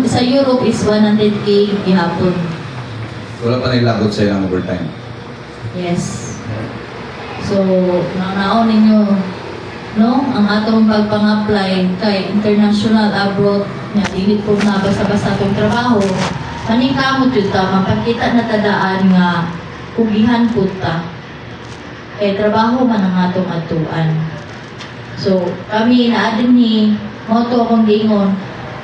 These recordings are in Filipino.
sa Europe is 100K gihapon. Wala pa nilabot sa'yo ng overtime. Yes. So, naon ninyo, no? Ang atong pagpang-apply kay international abroad, nga dili po na basta-basta itong trabaho, maningkamot yun ta, mapakita na tadaan nga ugihan po ta. Kay trabaho man ang atong atuan. So, kami naadin ni moto akong gingon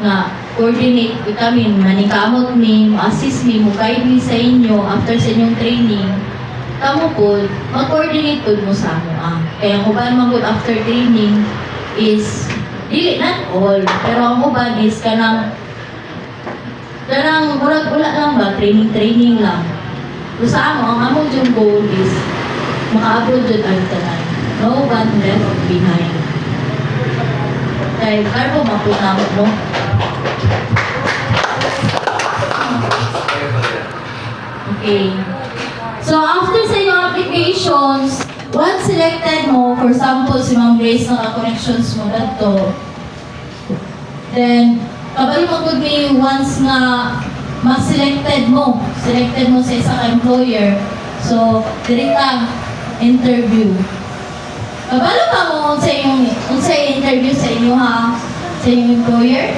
nga coordinate kami, manikamot mi, assist mi, mo-guide mi sa inyo after sa inyong training. Kamo po, mag-coordinate po mo sa amo. Kaya ang uban man po after training is, dili not all, pero ang uban is kanang ulat-ulat lang ba, training lang. So sa amo, ang among yung goal is, maka-abroad dyan ang tanan. No one left behind. Kaya, kaya po mapunamot, no? Okay. So, after sa inyong applications, once selected mo, for example, si Ma'am Grace naka-connections mo dito, then, kabalo magod may once nga selected mo sa isang employer, so, direct interview. Kabalo pa mo sa interview sa inyo ha, sa inyong employer?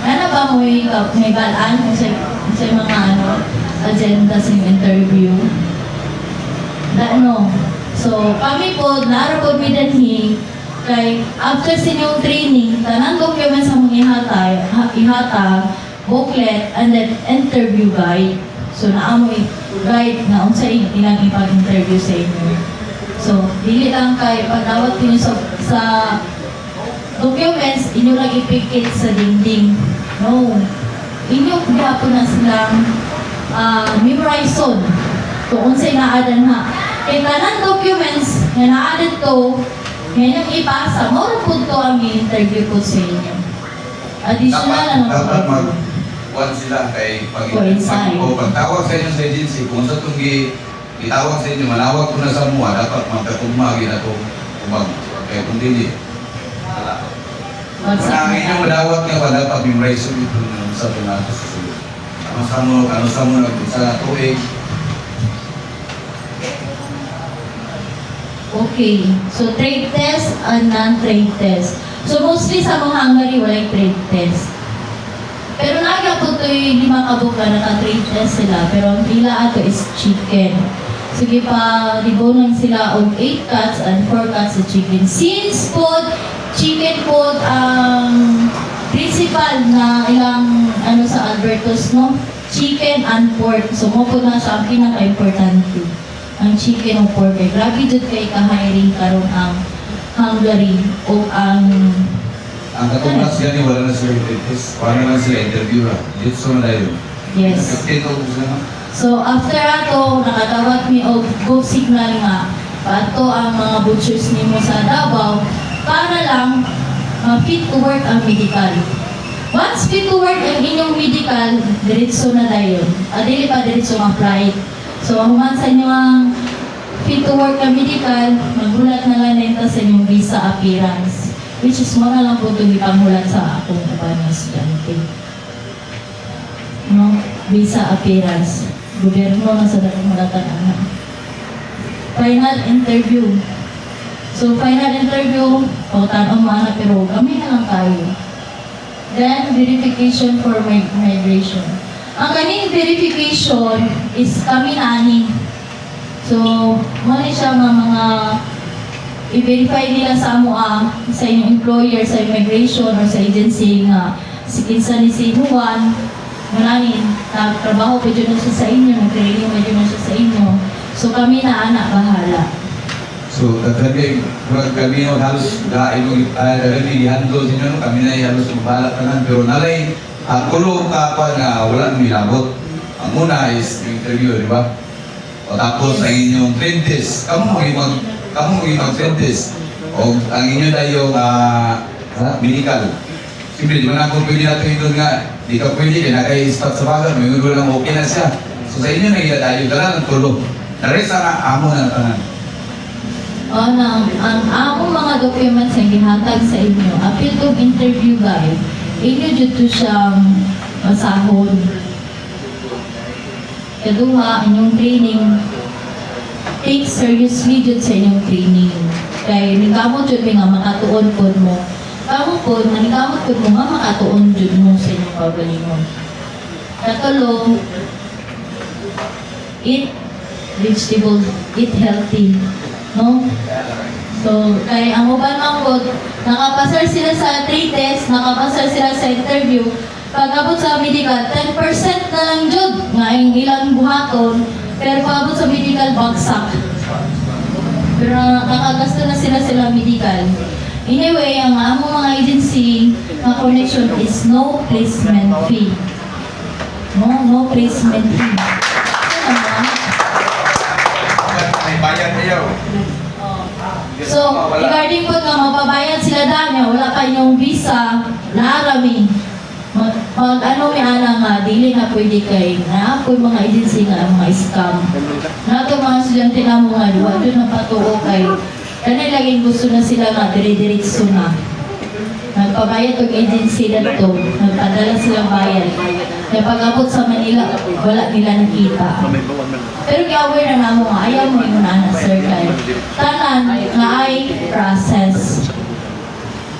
Ano ba mo may balaan sa mga agenda sa inyong interview? So, kami po, narapod mi danhi, kay after sa inyong training, tanang documents ang mga ihatag, booklet, and then interview guide. So, naamoy guide na unsay ilang ipag-interview sa inyo. So, dili lang kay pagdawat niyo sa documents, inyo lang ipikit sa dingding. No. Inyo gihapon na silang memorize on kung unsay naadan ha. Kay tanan documents nga naadan to, ngayon ipasa, moro po to ang interview ko sa inyo. Additional dapat mag-one sila kay pagtawag sa inyo sa agency, kung sa itong itawag sa inyo, manawag ko na sa mua, dapat magkatumagi na ito kumag. Kaya kung dili, wala. Kung ang inyong madawag nga ba, dapat memorize ito sa ito natin sa sulit. Ano sa mo sa tuig. Okay. So, trade test and non-trade test. So, mostly sa mga Hungary, walay trade test. Pero nagyapon ito yung 5 kabuka, naka-trade test sila. Pero ang pila ato is chicken. Sige pa, libonan sila og 8 cuts and 4 cuts sa chicken. Since food, chicken food ang principal na ilang sa Albertos, no? Chicken and pork. So, mo po na siya ang pinaka-importante. Ang chicken o pork. Kaya grabe dyan kay ka-hiring karon ang Hungary o ang katumbas yan, wala na sila interviews. Wala na sila interview ha. Dito sa mga yun. yes. So, after ato, nakatawag mi og go signal nga pato ang mga butchers nimo sa Davao para lang fit to work ang medical. Once fit to work ang inyong medical, diretso na dayon. Dili pa diretso ma-flight. So, human sa inyo ang fit to work ang medical, magulat na lang nito sa inyong visa appearance. Which is mo na lang po itong ipanghulat sa akong upan na estudyante. No? Visa appearance. Gobyerno na sa dating hulatan anak. Final interview. So, final interview, pautanong mo anak, pero kami na lang tayo. Then, verification for migration. Ang kaning verification is kami na ani. So, mali siya mga i-verify nila sa MOA, sa inyong employer, sa immigration, or sa agency nga si kinsa ni si Juan, maraming nagtrabaho pa dyan na siya sa inyo, nag-training pa dyan na siya sa inyo. So, kami na anak bahala. So, kami halos kami handle sa inyo, kami na halos mabalat na lang, pero nalay, kulong kapag wala nang milabot. Ang una is yung interview, di ba? O tapos ang inyong trade test, kamu mag-trade test. O ang inyo na yung medical. Siyempre, di ba na kung pwede natin ito nga, di ka pwede, kaya naka-stop sa bagal, may gulo lang okay na siya. So sa inyo na tayo, dala ng tulong. Naris na amo na tanan. Ang among mga documents ang gihatag sa inyo, appeal to interview guide, inyo dito siyang masahod. Kaduha, inyong training, take seriously jud sa inyong training. Kaya nikamot jud nga makatuon pod mo. Kamo pod, nikamot pod mo nga makatuon jud mo sa inyong pagalingon. Katulo, eat vegetable, eat healthy. No? So, kaya ang uban manggod, nakapasar sila sa 3 tests, nakapasar sila sa interview, pag-abot sa medical, 10% na lang jud nga ang ilang buhaton, pero pag-abot sa medical, bagsak. Pero nakagasto na sila medical. Anyway, ang among mga agency na connection is no placement fee. No placement fee. Ano naman? May bayad niyo. So, regarding po nga mapabayad sila danya, wala pa inyong visa, naarami. Pag ano may ana nga, dili na pwede kay na po mga agency nga mga scam. Nato mga estudyante na mo nga, wala doon na patuo kay kanay laging gusto na sila nga, dire-diretso na. Nagpabayad og agency na to, nagpadala silang bayad. Kaya pag-abot sa Manila, wala nila nakita. Pero gi-aware na namo nga, ayaw mo yung na sir kay tanan nga ay process.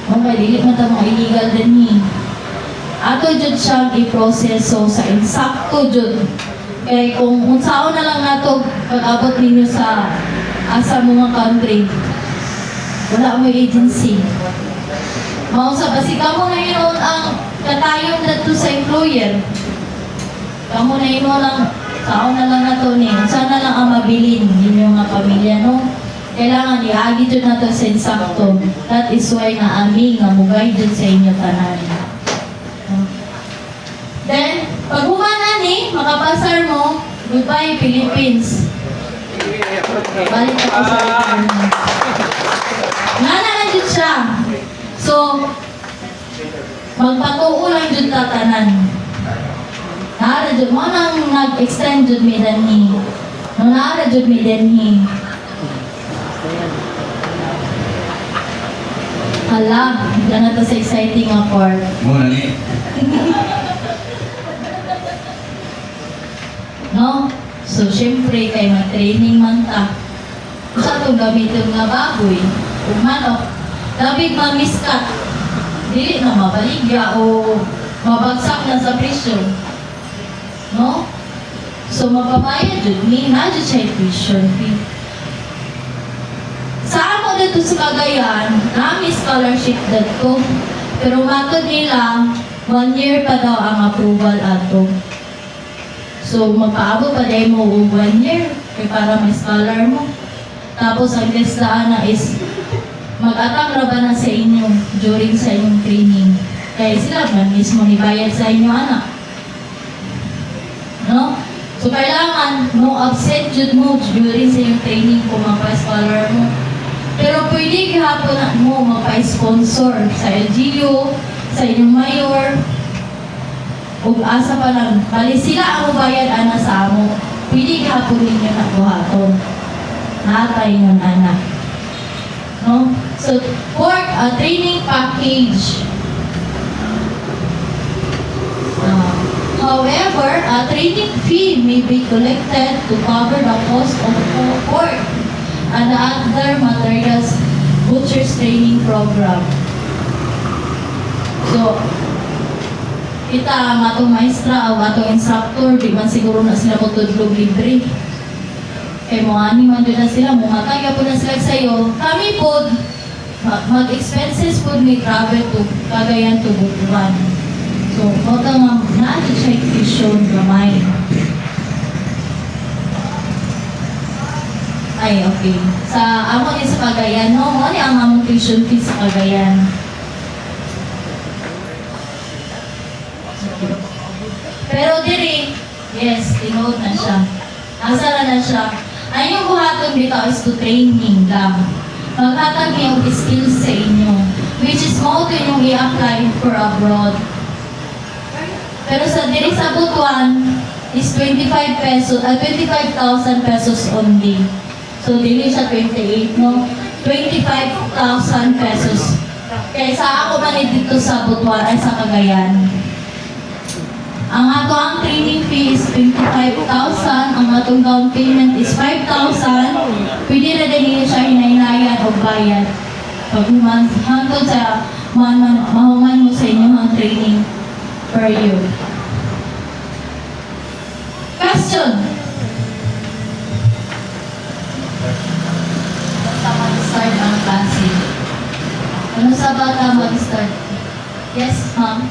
Okay, dili man ta mga illegal din ni. Ato jud siyang i-proseso sa insakto jud. Kay kung unsaon na lang nato pag-abot ninyo sa asa mga country, wala mo agency. Mausa ba si kamo na yun ang katayon dito sa employer. Kamo na yun lang, saon na lang nato ni, sana lang ang mabilin ninyo nga pamilya, no? Kailangan iagi dyan nato sa insakto. That is why nga ami nga mugay dyan sa inyo tanan. Then, pag humana ni, makapasar mo, goodbye Philippines. Balik ako sa return. Nana na dyan siya. So, magpatuo lang dyan tatanan. Naara dyan mo nang nag-extend dyan mi danhi. No, naara dyan mi danhi. Hala, dyan na to sa exciting nga part. Muna ni. No? So, syempre, kay mag-training man ta. Sa itong gamitin nga baboy, kung manok, labig mamiskat, dili na mabaligya o mabagsak na sa presyo. No? So, mapabayad yun. Na dyan siya tuition fee. Sa ako dito sa Cagayan, nami scholarship dito. Pero matod nila, 1 year pa daw ang approval ato. So, magpaabot pa dahil mo 1 year para may scholar mo. Tapos, ang testaan na is mag-atang ra ba na sa inyo during sa inyong training. Kaya sila man mismo nibayad sa inyo, anak. No? So, kailangan mo absent jud mo during sa inyong training kung magpa-scholar mo. Pero pwede gihapon na mo magpa-sponsor sa LGU, sa inyong mayor, o asa pa lang, bali sila ang bayad ana sa amo. Pwede gihapon ninyo na buhaton. Natay ng anak. No? So, for a training package, however, a training fee may be collected to cover the cost of pork and other materials butcher's training program. So, kita ang atong maestra o atong instructor, di man siguro na sila matudlog libre. Kaya mo ani man doon na sila, mumataya po na sila sa'yo. Kami po, mag-expenses po may travel to Cagayan to Butuan. So, kota nga, natin siya tuition gamay. Ay, okay. Sa amo ni sa Cagayan, no? Ano ang among tuition fee sa Cagayan? Pero diri, yes, tinood na siya. Asara na siya. Ay yung buhaton dito is to training lang. Maghatag yung skills sa inyo, which is mo ito yung i-apply for abroad. Pero sa diri sa Butuan is 25 pesos, 25,000 pesos only. So dili siya 28, no? 25,000 pesos. Kaya sa ako man dito sa Butuan ay sa Cagayan. Ang ato ang training fee is 25,000, ang atong down payment is 5,000. Pwede na din siya hinahinayan o bayad. Pag hangtod sa mahuman mo sa inyong training per year. Question? Basta mag-start ang klase. Ano sa bata mag-start? Yes, ma'am?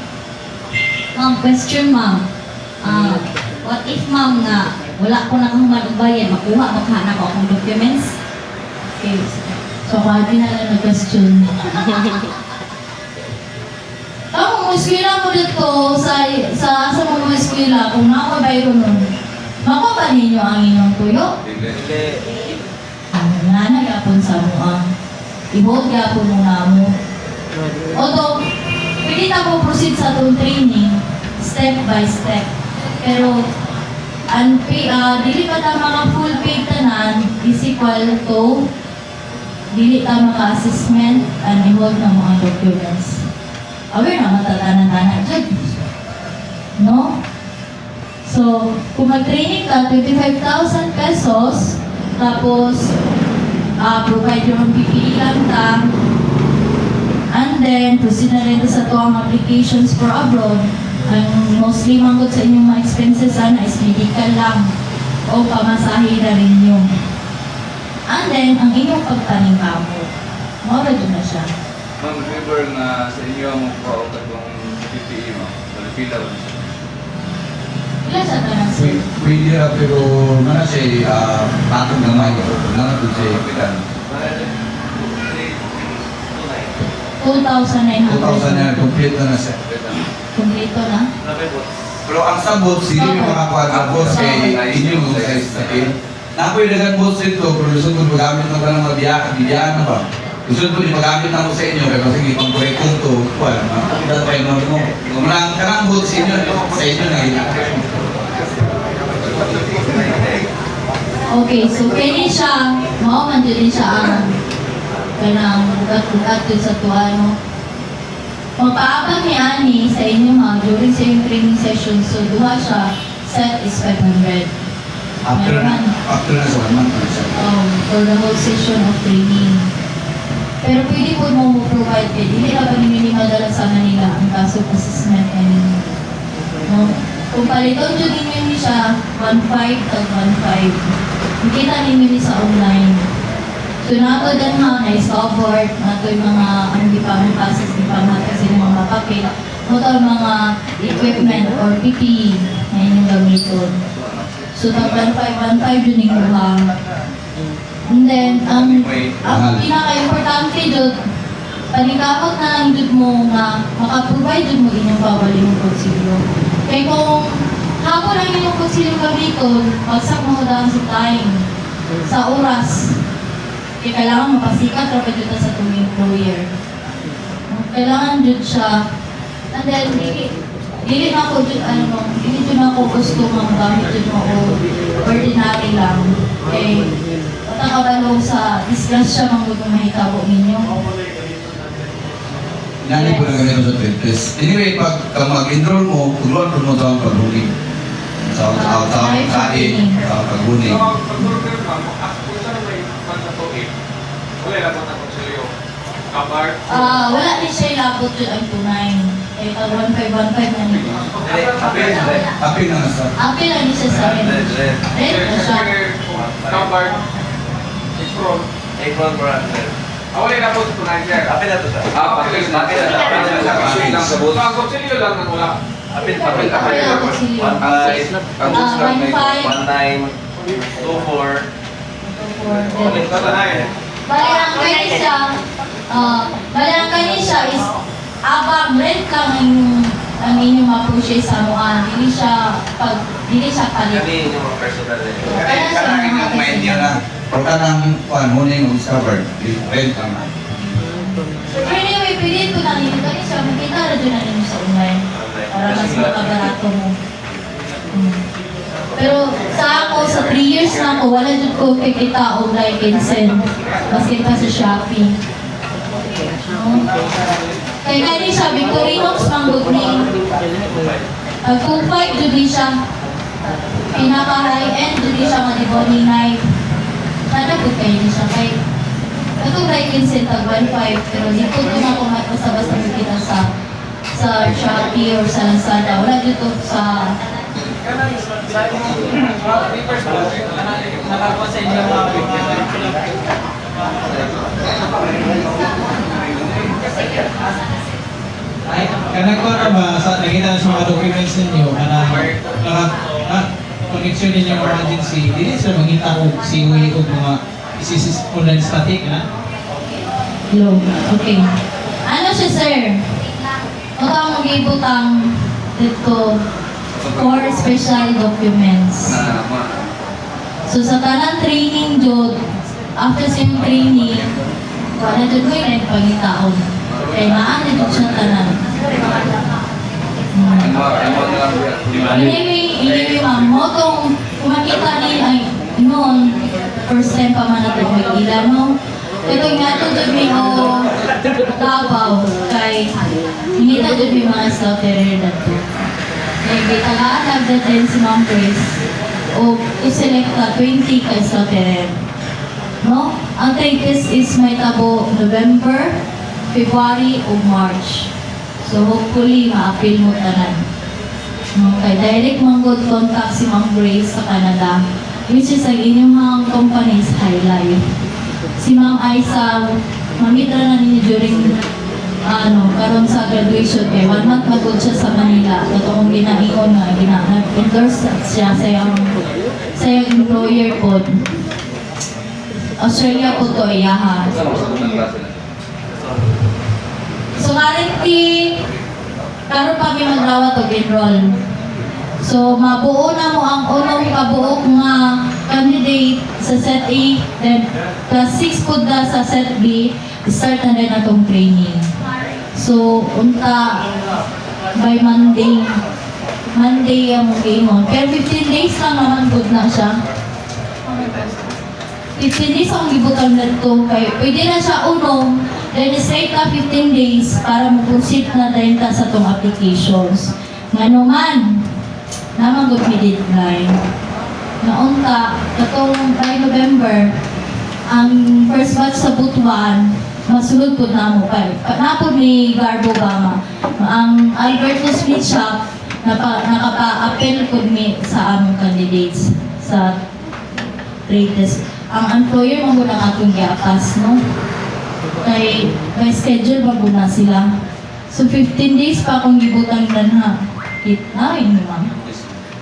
Ma'am, question ma'am. What if ma'am nga wala ko na kahuman og bayad, makuha maghanap ako akong documents? Okay. So, kadi na lang na question. Ang eskwela mo dito, sa mga eskwela, kung nakabayro nun, makuha ninyo ang inyong tuyo? Nanagapon sa mo i-hold yapon mo na mo. Although, pwede na po proceed sa itong training, step by step. Pero, dili pa ta mga full paid tanan is equal to dili ta maka assessment and i-hold na mga documents. Aware na matatanan-tanan dyan. No? So, kung mag-training ka, 25,000 pesos, tapos, provide yung PPE lang ka, and then, proceed na rin sa tuwang applications for abroad. Ang mostly manggot sa inyong mga expenses sana is medical lang o pamasahe na rin yun. And then, ang inyong pagtaning kamo, mawala dyan na siya. Ma'am, remember nga sa inyo ang mukha o katong PPE mo, malipila mo siya. Ilan siya tanan sir? Pwede na pero mana siya patong gamay ko. Nang ito siya ipitan. 2,900. 2,000 na complete na siya. Kumpleto na? Pero ang sabot, sili yung mga boss kay inyo mo sa istakil. Napoy dagan boss ito, pero gusto ko magamit na ba ng mga biyahan na ba? Gusto ko magamit na mo sa inyo, kaya sige, pang kurekong to, wala na. Dahil tayo mo. Kung kanang boss sa inyo na Okay, so kaya siya, mauman din siya ang kanang bukat-bukat din sa tuwa, no? Magpaabang ni Ani sa inyo during sa yung training session, so duha siya, set is 500. after na sa 1 month na siya. For the whole session of training. Pero pwede po mo provide kayo, hindi na ba ninyo madala sa Manila ang kaso assessment and no? Kung paliton dyan ninyo ni siya, 1.5 tag 1.5. Makita ninyo ni sa online. So nato din ha, na-covered, nato yung mga di pa ang passes, di pa mga kasi ng mga papel, nato mga equipment or PPE na inyong gamiton. So tag 1.5 yun yung luha. And then, ang pinaka-importante dyan, panikamot na lang dyan mo nga makaprovide dyan mo inyong bawali mong konsilyo. Kaya kung hapon lang inyong konsilyo gamiton, pagsak mo daan sa time, sa oras, kaya kailangan mapasikat rapid dyan sa itong employer. Kailangan dyan siya, and then, dili na ako dyan, dili dyan ako gusto mga gamit dyan mo o ordinary lang. Eh, patakabalo sa disgrasya mga gutong mahitabo ninyo. Inanay ko na ganito sa Pinterest. Anyway, pag mag-enroll mo, tuluan ko mo ito ang pag-huli. Sa kain, sa pag-huli. Wala din siya ilabot yun ang tunay. Kaya tag 1.5 na nito. Apil na nasa. Apil lang din siya sa akin. Red na siya. April brother. Awalay na po sa tunay, sir. Apil na to sa. Apil na po. Ang konsilyo lang nang wala. Apil Apil lang po sila. Ang gusto lang may 1.5. 1924. Apil na tanay. Bali ang kanya siya, is abang red lang ang inyong ma-purchase sa mga. Dili siya palit. Kami yung mga personal na yun. Kanang inyong mind nyo na. Kung kanang muna yung discovered, rent lang na. So anyway, pwede ito na ninyo. Kaya siya, makita na dyan na ninyo sa online. Para mas makabarato mo. Pero sa ako, sa 3 years na ako, wala dyan ko kikita o like and send. Maski pa sa Shopee. Kaya kaya siya, Victorinox Mango Green. Pag 2.5 jud siya, pinaka high end jud siya nga diboni knife. Sada pud kayo ni siya kay katong right Vincent tag 1.5 pero dito ko na kung basta-basta kita sa Shopee or sa Lazada. Wala dito sa Nakakuha sa inyo Ay, kanang ko na ba, sa nakita na sa mga documents ninyo, connection ninyo mga agency, hindi sila mangita o COE o mga online static, ha? low. Okay. Ano siya, sir? Ito ang mag-ibutang dito for special documents. So sa tanang training jud, after sa yung training, wala jud mo yung pangitaon. Kaya maano jud siya tanan. Anyway, ma'am, mo tong kumakita ni ay noon, first time pa man natin may ilan, no? Ito nga ito jud may o Davao, kay hindi na jud may mga slaughterer na to. Kaya bitagaan agad din si Ma'am Grace o i-select ka 20 kay slaughterer. No? Ang trade test is may tabo November, February o March. So hopefully ma-appeal mo tanan. Okay, direct mong good contact si Ma'am Grace sa Canada, which is ang inyong company's highlight. Si Ma'am Aiza, mamitra na ninyo during karon sa graduation kay 1 month magod siya sa Manila. Katong ginaingon nga endorse siya sa yung employer po. Australia po to iyaha. So currently, karon pa may magdawat og enroll. So mabuo na mo ang unang kabuok nga candidate sa set A, then plus 6 po na sa set B, start na rin atong training. So unta by Monday ang mag-ingon. Pero 15 days lang naman good na siya. 15 days ang gibutan na ito. Pwede na siya unong, then straight na 15 days para mag-proceed na tayo sa itong applications. Nga naman, naman good may deadline. Naunta, katong by November, ang first batch sa Butuan, masulod po na mo pa. Napod ni Garbo Gama. Ang Alberto Smith Shop, nakapa-appel po mi sa among candidates sa trade test. Ang employer mo na atong giapas, no? Kay may schedule ba na sila. So 15 days pa akong gibutang na yun ma'am.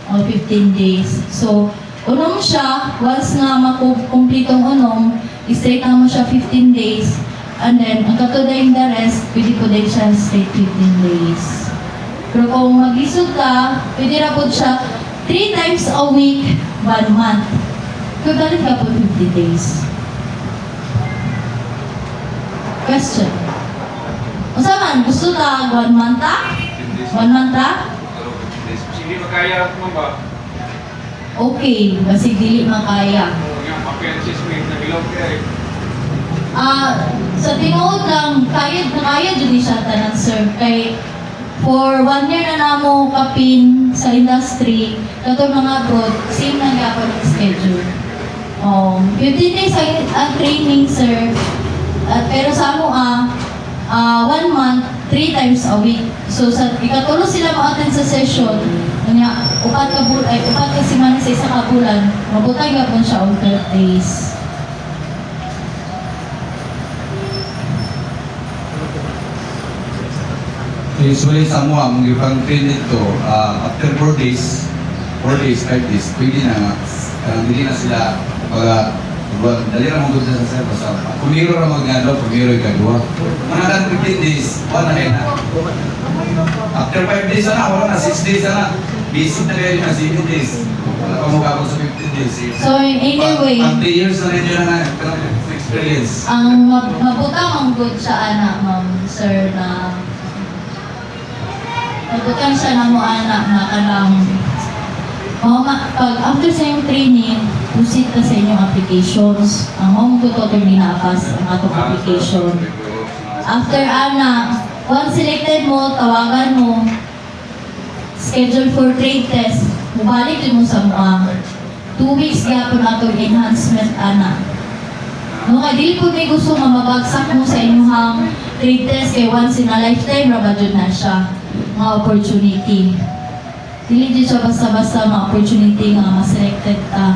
O 15 days. So unong siya, once nga makumpletong unong, straight na mo siya 15 days. And then, ang katudaing the rest, pwede po din siya straight 15 days. Pero kung mag-isod ka, pwede na po siya 3 times a week, 1 month. Kung dalit ka po 50 days. Question. O man, gusto ka 1 month ta? 1 month ta? Hindi makaya mo ba? Okay, kasi dili makaya. Yung appearances mo yung nagilaw kaya Sa tinuod lang, kaya dyan siya tanan, sir. Kay, for 1 year na namo kapin sa industry, kato mga abroad, same na gapon ang schedule. 15 days ang training, sir. Pero sa mo, 1 month, 3 times a week. So, sa ikatulo sila ma-attend sa session, upat ka simana sa isa ka bulan, mabutay gapon siya on 12 days. Usually sa mga mong ipang train nito, after 4 days, 5 days, pwede na, hindi na sila dali na mong sa sir, basta pumiro na mag-ano, pumiro ikadua. Mga dan 15 days, 1 na rin na. After 5 days na, wala na, 6 days na. Basic na kayo na 7 days. Wala pa mo kapag sa 15 days. So, anyway, Pag 3 years na rin yun na experience. ang mabutang ang good sa anak, ma'am, sir, na mabutang siya na mo anak na kanang pag after sa yung training, proceed ka sa inyong applications. Ang home ko total ninapas ang atong application. After anak, once selected mo, tawagan mo schedule for trade test, mubalik din mo sa mga 2 weeks gapon atong enhancement ana. No, kaya dili po may gusto nga mabagsak mo sa inyong trade test kay once in a lifetime ra ba jud na siya mga opportunity. Dili jud siya basta-basta mga opportunity nga ma-selected ta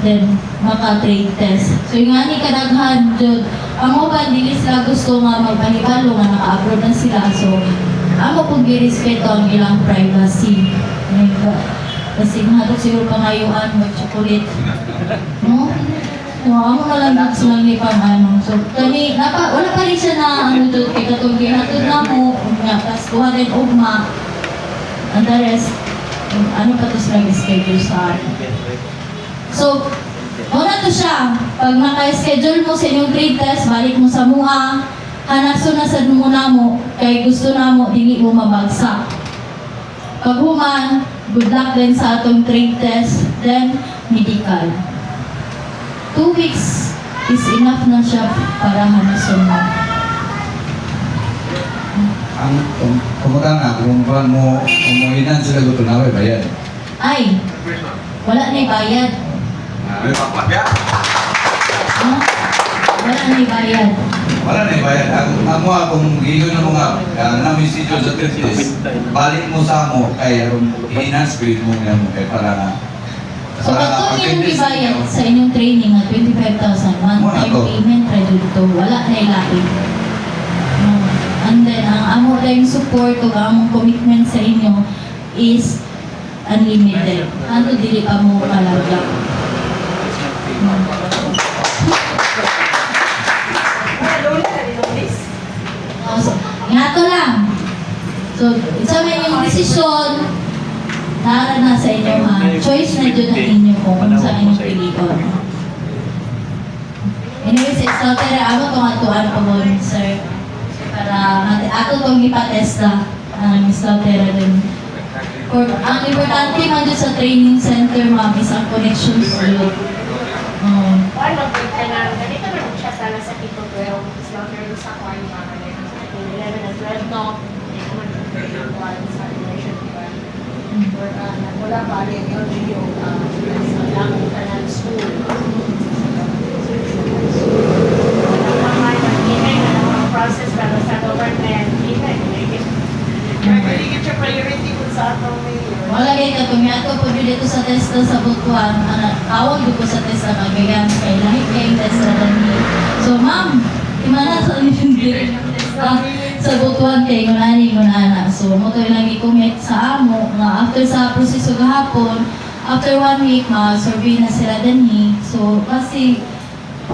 then maka-trade test. So yung ani kadaghan jud amo ba dili sila gusto nga magpahibalo nga naka-abroad na sila. So amo pong girespeto ang ilang privacy. Kasi nga siguro pangayuan mag-chocolate. No? So, amo na lang dito silang ipang ano. So, kani, wala pa rin siya na ano doon, kay katong gihatod na mo, nga, tas kuha rin ugma. And the rest, ano pa to silang schedule sa atin. So, una to siya, pag naka-schedule mo sa inyong trade test, balik mo sa mua, hanasunasad mo na mo, kay gusto na mo, dili mo mabagsak. Pag human, good luck din sa atong trade test, then medical. 2 weeks is enough na siya para hanason mo. Ang kumutan na, kung mo umuinan sila gusto na bayad. Ay, wala na bayad. May papakya. No? Wala na bayad. Wala na bayad. Ang mga kung giyon na mga namin sityo sa test, balik mo sa mo kay i-enhance grade mo yan kay para na. So, kung inyong ibayad sa inyong training na 25,000, one-time payment, redo dito, wala na ilapit. No. And then, ang amo tayong support o among commitment sa inyo is unlimited. Ano dili pa mo kalagak? So, nga to lang. So, isa may yung desisyon, tara na sa inyo ha. Choice na dyan ang inyo kung saan inyong piliton. Anyway, sa Exalted, ako itong atuan po mo, sir. Para ato itong ipatesta ang Exalted din. Ang importante man dyan sa training center, ma'am, is ang connections dyan. Ano, ganito na siya sana sa Tipo 12, is lang pero sa Kwan, mga 11 at 12, no? Sa immersion, diba? Wala pa rin yung LGO, lang ng school. Mga process para sa government, Higit siya priority kung sa atong mayor. Wala kayo ka, kung yato po dito sa testa sa Butuan, awag dito sa testa kagayan, kay lahit kayong testa ni. So ma'am, imana sa inyong dito sa Butuan kay ngunani. So mo to lang i-commit sa amo, nga after sa proseso gahapon, after 1 week, ma-survey na sila dinhi. So kasi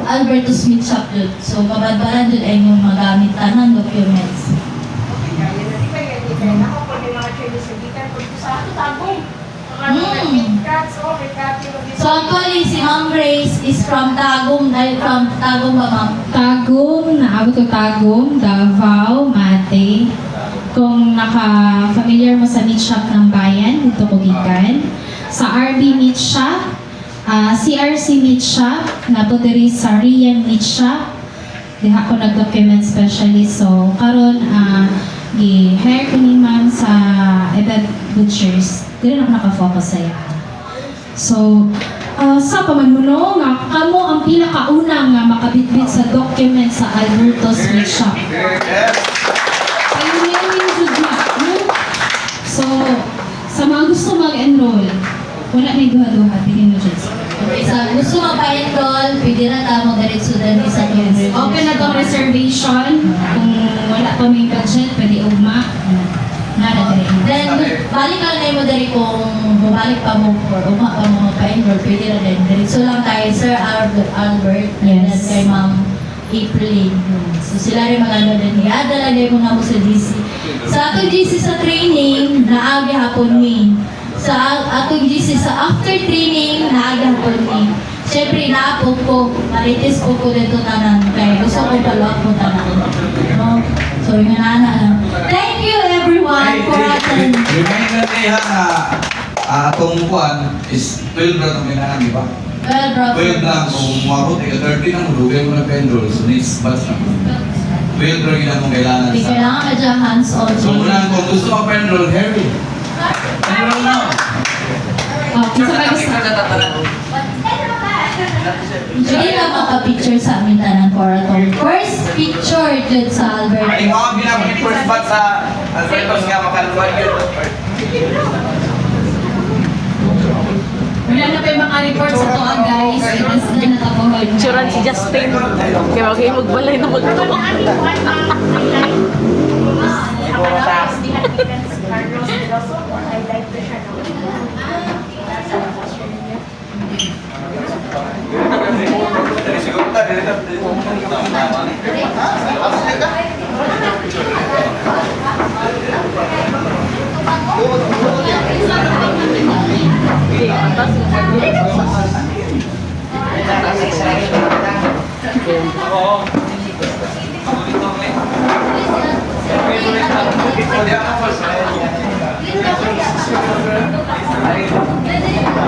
Alberto Smith shop yun. So kabadbaran dyan ay yung magamit tanang documents. Ako po yung mga trainers sa gitan ko sa ato tagong. So actually, si Ma'am Grace is from Tagum, dahil from Tagum ba ma'am? Tagum, naabot ko Tagum, Davao, Mate. Kung naka-familiar mo sa meat shop ng bayan, dito ko gikan. Sa RB Meat Shop, CRC Meat Shop, nato diri sa Rian Meat Shop. Diha ko nag-document specialist. So, karon gi-hire ko ni ma'am sa Edad Butchers. Dili na ako nakafocus sa iya. So, sa pamanuno nga kamo ang pinakauna nga makabitbit sa document sa Alberto's Meat Shop. Pioneering jud na, no? So, sa mga gusto mag-enroll, wala na duha-duha, tingin mo dyan. Okay, sa gusto magpa-enroll, pwede na tamo diretso din sa Tuesday. Open na tong reservation. Kung wala pa may budget, pwede ugma. Nara din. Then, balik lang na mo dari kung bumalik pa mo or pa mo magpa-enroll, pwede na din. Diretso lang tayo, Sir Albert, and then Yes. kay Ma'am April. So sila rin mag-ano din. Iadala din mo na mo sa GC. Sa atong GC sa training, naagi hapon ni. Sa atong GC sa after training, naagi hapon ni. Siyempre, naapog ko, maritis ko dito tanan. Kaya gusto ko palawag mo tanan. No? So, yung nana lang. Thank you everyone for attending. Reminder niya na atong kuan is 12 na itong kailangan, di ba? Well, bro. 12 lang, kung umabot, 30 na mo, lugay mo na pa-enroll, so next batch na po. 12 rin ang kailangan Kailangan ka dyan hands-on. So, muna kung gusto mo pa-enroll, Harry. Isa pa gusto. Hindi na makapicture sa amin tanang Coraton. First picture dyan sa Albert. Ay, mga ginamit ni first bat sa Albertos nga makaluan yun. Wala na pa yung mga report sa tuwag guys. Mas na natapuhan. Picturean si Justin. Kaya magbalay na magtuwa. Ang aming one, ma'am, highlight. Ang ano, is the Carlos Veloso.